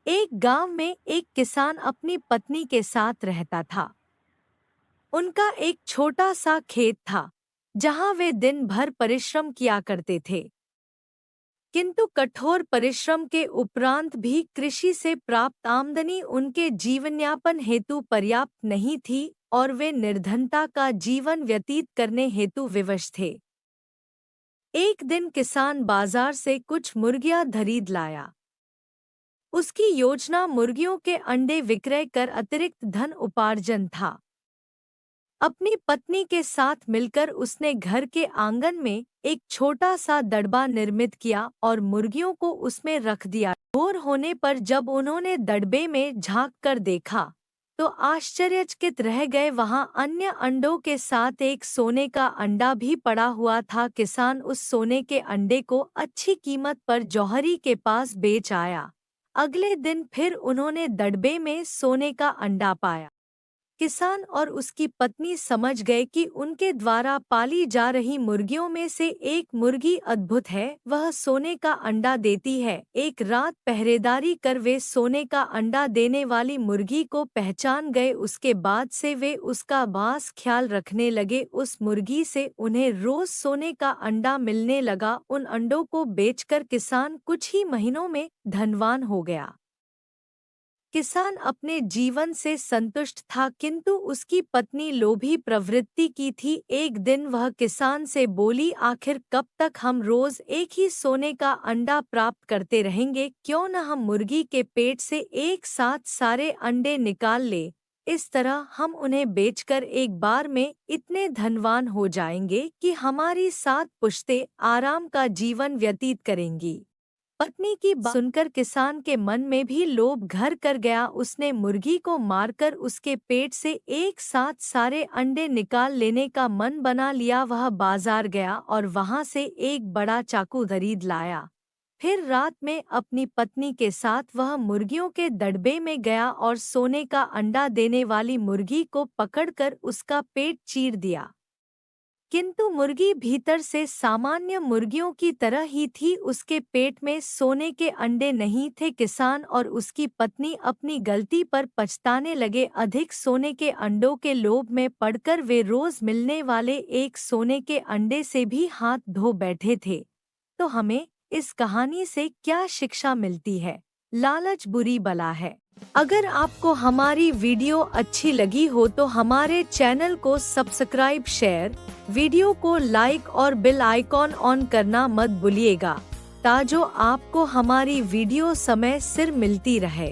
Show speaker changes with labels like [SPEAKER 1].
[SPEAKER 1] एक गांव में एक किसान अपनी पत्नी के साथ रहता था। उनका एक छोटा सा खेत था जहां वे दिन भर परिश्रम किया करते थे। किंतु कठोर परिश्रम के उपरांत भी कृषि से प्राप्त आमदनी उनके जीवनयापन हेतु पर्याप्त नहीं थी और वे निर्धनता का जीवन व्यतीत करने हेतु विवश थे। एक दिन किसान बाजार से कुछ मुर्गियां खरीद लाया। उसकी योजना मुर्गियों के अंडे विक्रय कर अतिरिक्त धन उपार्जन था। अपनी पत्नी के साथ मिलकर उसने घर के आंगन में एक छोटा सा दड़बा निर्मित किया और मुर्गियों को उसमें रख दिया। भोर होने पर जब उन्होंने दड़बे में झांक कर देखा तो आश्चर्यचकित रह गए। वहां अन्य अंडों के साथ एक सोने का अंडा भी पड़ा हुआ था। किसान उस सोने के अंडे को अच्छी कीमत पर जौहरी के पास बेच आया। अगले दिन फिर उन्होंने दड़बे में सोने का अंडा पाया। किसान और उसकी पत्नी समझ गए कि उनके द्वारा पाली जा रही मुर्गियों में से एक मुर्गी अद्भुत है, वह सोने का अंडा देती है। एक रात पहरेदारी कर वे सोने का अंडा देने वाली मुर्गी को पहचान गए। उसके बाद से वे उसका खास ख्याल रखने लगे। उस मुर्गी से उन्हें रोज सोने का अंडा मिलने लगा। उन अंडों को बेचकर किसान कुछ ही महीनों में धनवान हो गया। किसान अपने जीवन से संतुष्ट था, किंतु उसकी पत्नी लोभी प्रवृत्ति की थी। एक दिन वह किसान से बोली, आखिर कब तक हम रोज एक ही सोने का अंडा प्राप्त करते रहेंगे? क्यों न हम मुर्गी के पेट से एक साथ सारे अंडे निकाल ले। इस तरह हम उन्हें बेचकर एक बार में इतने धनवान हो जाएंगे कि हमारी 7 पुश्तें आराम का जीवन व्यतीत करेंगी। पत्नी की बात सुनकर किसान के मन में भी लोभ घर कर गया। उसने मुर्गी को मारकर उसके पेट से एक साथ सारे अंडे निकाल लेने का मन बना लिया। वह बाजार गया और वहां से एक बड़ा चाकू खरीद लाया। फिर रात में अपनी पत्नी के साथ वह मुर्गियों के दड़बे में गया और सोने का अंडा देने वाली मुर्गी को पकड़कर उसका पेट चीर दिया। किंतु मुर्गी भीतर से सामान्य मुर्गियों की तरह ही थी, उसके पेट में सोने के अंडे नहीं थे। किसान और उसकी पत्नी अपनी गलती पर पछताने लगे। अधिक सोने के अंडों के लोभ में पड़कर वे रोज मिलने वाले एक सोने के अंडे से भी हाथ धो बैठे थे। तो हमें इस कहानी से क्या शिक्षा मिलती है? लालच बुरी बला है। अगर आपको हमारी वीडियो अच्छी लगी हो तो हमारे चैनल को सब्सक्राइब, शेयर, वीडियो को लाइक और बेल आइकॉन ऑन करना मत भूलिएगा, ताकि आपको हमारी वीडियो समय सिर मिलती रहे।